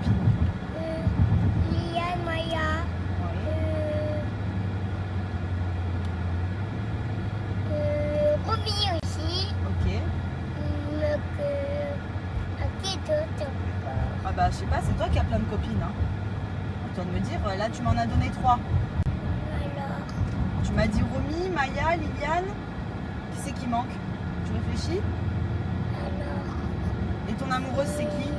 copines? Liane, Maya, Romy aussi. Ok. Qui d'autre encore? Ah bah je sais pas, c'est toi qui as plein de copines. Hein. À toi de me dire, là tu m'en as donné 3. Alors, Tu m'as dit Romy, Maya, Liliane. Qui c'est qui manque? Tu réfléchis? Et ton amoureuse c'est qui?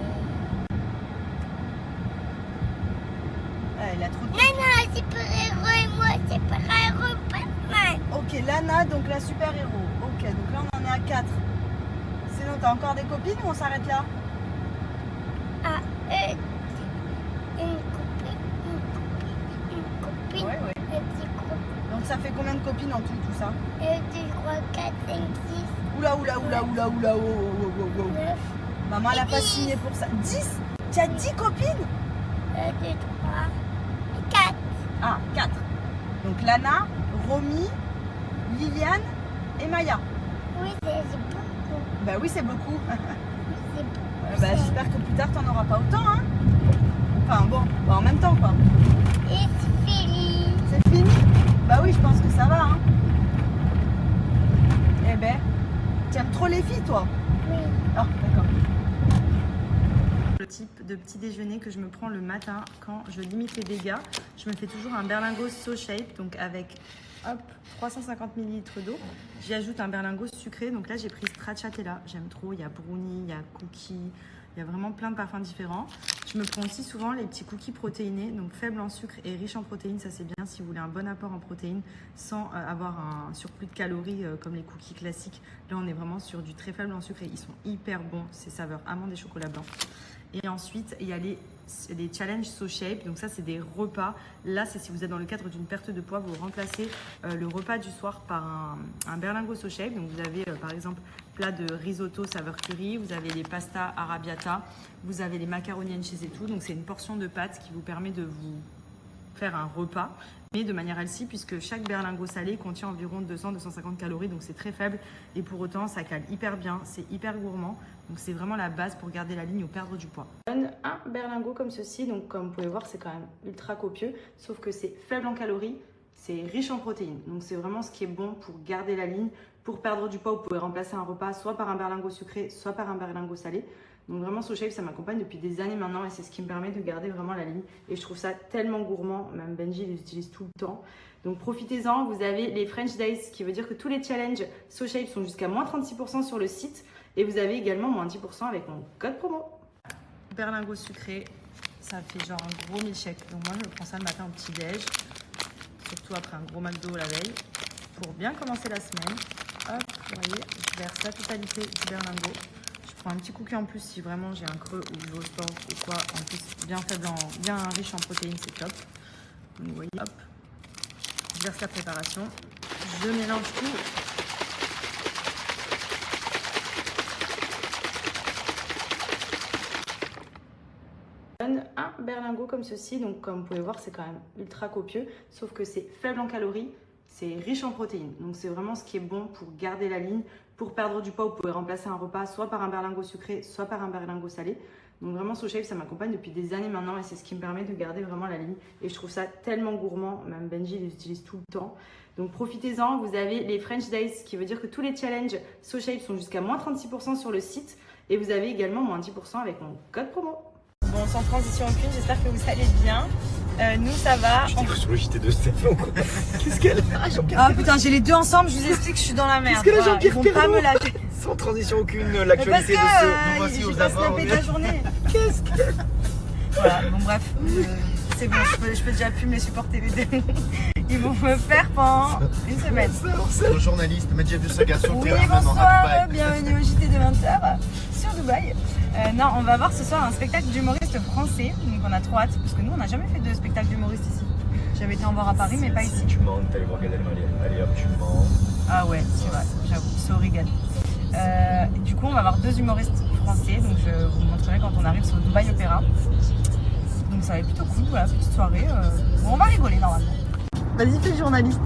Ah, elle a trop de... Nana, super-héros et moi, super-héros Batman. Ok, Lana, donc la super-héros. Ok, donc là on en est à 4. Sinon t'as encore des copines ou on s'arrête là? Ah, une copine. Ouais. Un petit groupe. Donc ça fait combien de copines en tout ça? 1, 2, 3, 4, 5, 6, Oula, oh. 9, Maman elle a pas 10. signé pour ça. 10? Tu as 10 copines? 1, 2, 3, 4. Ah, 4. Donc Lana, Romy, Liliane et Maya. Oui, c'est beaucoup. Bah oui, c'est beaucoup. Oui, c'est beaucoup. Bah, j'espère que plus tard t'en auras pas autant, hein. Enfin bon, en même temps quoi. Et c'est fini. C'est fini? Bah oui, je pense que ça va, hein. Eh ben, t'aimes trop les filles toi? Oui. Ah, d'accord. Le type de petit déjeuner que je me prends le matin quand je limite les dégâts, je me fais toujours un berlingot So Shape, donc avec hop, 350 ml d'eau. J'y ajoute un berlingot sucré, donc là j'ai pris stracciatella, j'aime trop, il y a brownie, il y a cookie, il y a vraiment plein de parfums différents. Je me prends aussi souvent les petits cookies protéinés, donc faibles en sucre et riches en protéines, ça c'est bien si vous voulez un bon apport en protéines sans avoir un surplus de calories comme les cookies classiques. Là on est vraiment sur du très faible en sucre et ils sont hyper bons, c'est saveur amandes et chocolat blanc. Et ensuite, il y a les challenges So Shape. Donc ça, c'est des repas. Là, c'est si vous êtes dans le cadre d'une perte de poids, vous remplacez le repas du soir par un berlingot So Shape. Donc vous avez par exemple plat de risotto saveur curry, vous avez les pastas arrabbiata, vous avez les macaronis chez et tout. Donc c'est une portion de pâtes qui vous permet de vous faire un repas, mais de manière healthy, puisque chaque berlingot salé contient environ 200-250 calories, donc c'est très faible et pour autant ça cale hyper bien, c'est hyper gourmand, donc c'est vraiment la base pour garder la ligne ou perdre du poids. Je donne un berlingot comme ceci, donc comme vous pouvez voir c'est quand même ultra copieux, sauf que c'est faible en calories, c'est riche en protéines, donc c'est vraiment ce qui est bon pour garder la ligne. Pour perdre du poids, vous pouvez remplacer un repas soit par un berlingot sucré, soit par un berlingot salé. Donc vraiment So Shape, ça m'accompagne depuis des années maintenant et c'est ce qui me permet de garder vraiment la ligne. Et je trouve ça tellement gourmand, même Benji les utilise tout le temps. Donc profitez-en, vous avez les French Days, ce qui veut dire que tous les challenges So Shape sont jusqu'à moins 36% sur le site. Et vous avez également moins 10% avec mon code promo. Berlingot sucré, ça fait genre un gros milkshake. Donc moi je prends ça le matin au petit déj, surtout après un gros McDo la veille, pour bien commencer la semaine. Hop, vous voyez, je verse la totalité du berlingot. Je prends un petit cookie en plus si vraiment j'ai un creux ou je vais au sport ou quoi. En plus, bien faible, bien riche en protéines, c'est top. Donc vous voyez, hop, je verse la préparation. Je mélange tout. Je donne un berlingot comme ceci. Donc comme vous pouvez voir, c'est quand même ultra copieux. Sauf que c'est faible en calories. C'est riche en protéines, donc c'est vraiment ce qui est bon pour garder la ligne. Pour perdre du poids, vous pouvez remplacer un repas soit par un berlingot sucré, soit par un berlingot salé. Donc vraiment So Shape, ça m'accompagne depuis des années maintenant et c'est ce qui me permet de garder vraiment la ligne. Et je trouve ça tellement gourmand, même Benji les utilise tout le temps. Donc profitez-en, vous avez les French Days, ce qui veut dire que tous les challenges So Shape sont jusqu'à moins 36% sur le site. Et vous avez également moins 10% avec mon code promo. Bon, sans transition aucune, j'espère que vous allez bien. Nous, ça va. Je t'écoute sur le JT de Stéphane, quoi. Qu'est-ce qu'elle a, Jean-Pierre? Ah putain, j'ai les deux ensemble, je vous explique que je suis dans la merde. Qu'est-ce qu'elle a, Voilà, ils Jean-Pierre vont pas me Pernaut lâcher. Sans transition aucune, Parce l'actualité de ce nous que voici j'ai aux pas abords. snappé de la journée. Qu'est-ce que... Voilà, bon bref, c'est bon, je peux déjà plus me les supporter les deux. Ils vont me faire pendant une semaine. Le journaliste, Medjed de Saga sur le Oui, terrain maintenant, à bonsoir, Dubaï. bienvenue au JT de 20h sur Dubaï. Non, on va voir ce soir un spectacle d'humoristes français, donc on a trop hâte, parce que nous on n'a jamais fait de spectacle d'humoristes ici. J'avais été en voir à Paris, mais pas ici. Tu mens, t'allais voir Gad Elmaleh. Allez hop, tu mens. Ah ouais, c'est vrai, j'avoue, sorry Gad. Du coup, on va voir deux humoristes français, donc je vous montrerai quand on arrive sur Dubaï Opéra. Donc ça va être plutôt cool, voilà, petite soirée. Bon, on va rigoler normalement. Vas-y, fais le journaliste.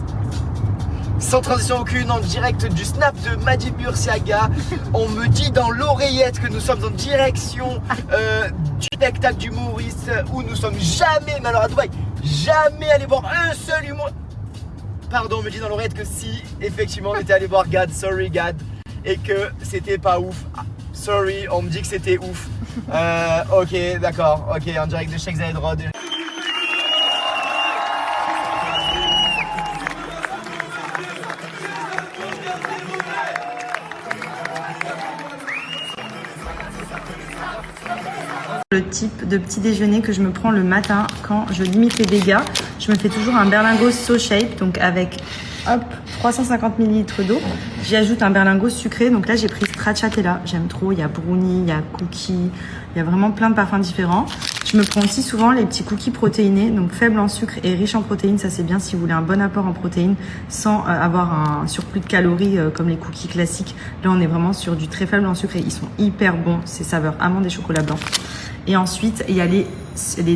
Sans transition aucune, en direct du snap de Majid Murciaga. On me dit dans l'oreillette que nous sommes en direction du spectacle d'humoriste où nous sommes jamais, mais alors à Dubaï, jamais allé voir un seul humoriste. Pardon, on me dit dans l'oreillette que si, effectivement, on était allé voir Gad, sorry Gad, et que c'était pas ouf. Sorry, on me dit que c'était ouf. Ok, d'accord, ok, en direct de Sheikh Zayed Road. Le type de petit déjeuner que je me prends le matin quand je limite les dégâts, je me fais toujours un berlingot SoShape, donc avec 350 ml d'eau. J'y ajoute un berlingot sucré, donc là j'ai pris stracciatella, j'aime trop, il y a brownie, il y a cookie, il y a vraiment plein de parfums différents. Je me prends aussi souvent les petits cookies protéinés, donc faibles en sucre et riches en protéines, ça c'est bien si vous voulez un bon apport en protéines sans avoir un surplus de calories comme les cookies classiques. Là on est vraiment sur du très faible en sucre et ils sont hyper bons, c'est saveur amandes et chocolat blanc. Et ensuite, il y a les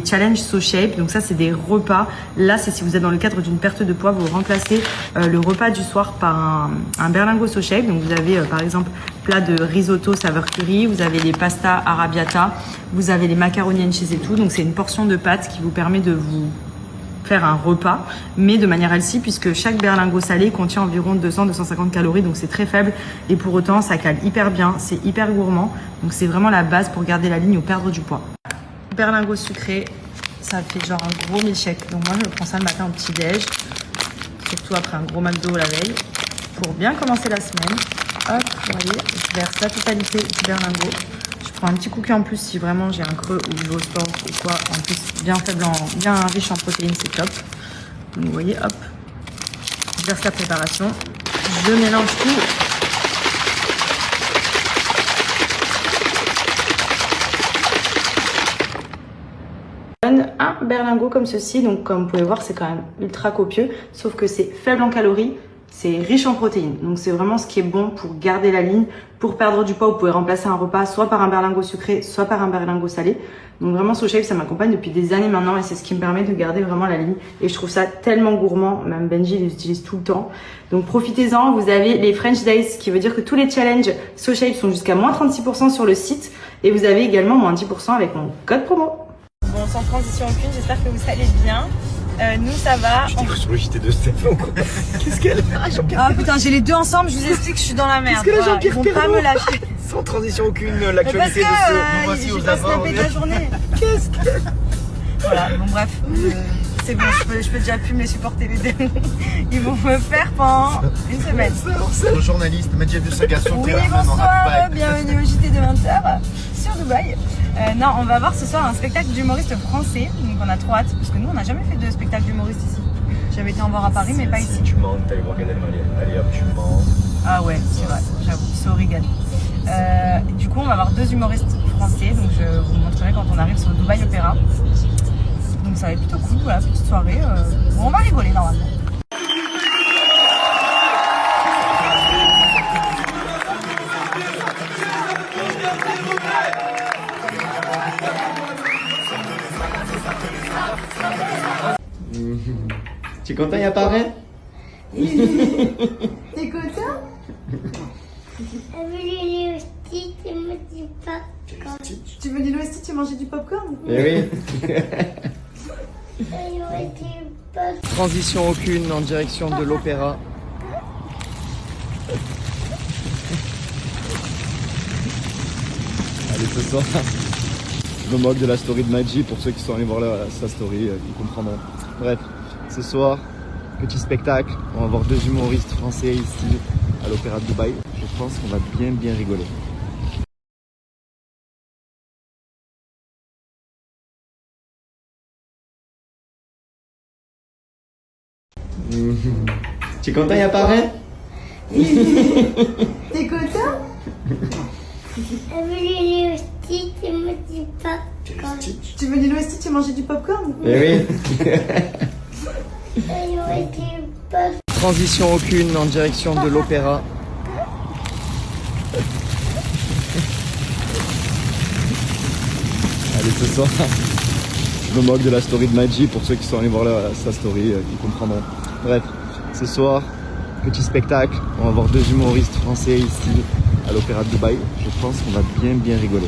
challenges SoShape. Donc ça, c'est des repas. Là, c'est si vous êtes dans le cadre d'une perte de poids, vous remplacez le repas du soir par un berlingot SoShape. Donc vous avez par exemple plat de risotto saveur curry, vous avez les pastas arrabbiata, vous avez les macaroni cheese et tout. Donc c'est une portion de pâtes qui vous permet de vous faire un repas, mais de manière healthy, puisque chaque berlingot salé contient environ 200-250 calories, donc c'est très faible, et pour autant ça cale hyper bien, c'est hyper gourmand, donc c'est vraiment la base pour garder la ligne ou perdre du poids. Berlingot sucré, ça fait genre un gros milkshake, donc moi je prends ça le matin au petit déj, surtout après un gros McDo la veille, pour bien commencer la semaine. Hop, vous voyez, je verse la totalité du berlingot. Je prends un petit cookie en plus si vraiment j'ai un creux ou je vais au sport ou quoi. En plus, bien faible, bien riche en protéines, c'est top. Donc vous voyez, hop, je verse la préparation. Je mélange tout. Un berlingot comme ceci, donc comme vous pouvez voir, c'est quand même ultra copieux, sauf que c'est faible en calories. C'est riche en protéines, donc c'est vraiment ce qui est bon pour garder la ligne. Pour perdre du poids, vous pouvez remplacer un repas soit par un berlingot sucré, soit par un berlingot salé. Donc vraiment, SoShape, ça m'accompagne depuis des années maintenant et c'est ce qui me permet de garder vraiment la ligne. Et je trouve ça tellement gourmand, même Benji les utilise tout le temps. Donc profitez-en, vous avez les French Days, ce qui veut dire que tous les challenges SoShape sont jusqu'à moins 36% sur le site. Et vous avez également moins 10% avec mon code promo. Bon, sans transition aucune, j'espère que vous allez bien. Nous ça va. Tu t'es cru sur le JT de Stéphane quoi. Qu'est-ce qu'elle a, Jean-Pierre? Ah putain, j'ai les deux ensemble, je vous explique que je suis dans la merde. Qu'est-ce qu'elle a, Jean-Pierre? Ils vont pas me lâcher. Sans transition aucune, l'actualité de ce mois-ci aux avants. J'ai pas la journée. Qu'est-ce qu'elle... Voilà, bon bref, c'est bon, je peux déjà plus me les supporter les deux. Ils vont me faire pendant une semaine. Le journaliste Majid Murciaga sur Oui, terrain. bonsoir, bienvenue au JT de 20h sur Dubaï. Non, on va voir ce soir un spectacle d'humoristes français, donc on a trop hâte, parce que nous on n'a jamais fait de spectacle d'humoristes ici. J'avais été en voir à Paris, mais pas ici. Tu mens, t'allais voir Gad Elmaleh. Allez hop, tu mens. Ah ouais, c'est vrai, j'avoue, sorry Gad. Du coup, on va avoir deux humoristes français, donc je vous montrerai quand on arrive sur le Dubaï Opéra. Donc ça va être plutôt cool, voilà, petite soirée. Bon, on va rigoler normalement. Tu es content, il apparaît? T'es content? Tu veux Lilo et Stitch et manger du popcorn? Eh oui. Transition aucune en direction de l'opéra. Allez, ce soir, je me moque de la story de Maji. Pour ceux qui sont allés voir sa story, ils comprendront. Bref, ce soir, petit spectacle. On va voir deux humoristes français ici à l'Opéra de Dubaï. Je pense qu'on va bien rigoler. Tu es content, il apparaît? T'es content? Tu veux Lilo et Stitch et manger du popcorn? Eh oui. Transition aucune en direction de l'opéra. Allez, ce soir, je me moque de la story de Maji. Pour ceux qui sont allés voir sa story, ils comprendront. Bref, ce soir, petit spectacle. On va voir 2 humoristes français ici à l'Opéra de Dubaï. Je pense qu'on va bien rigoler.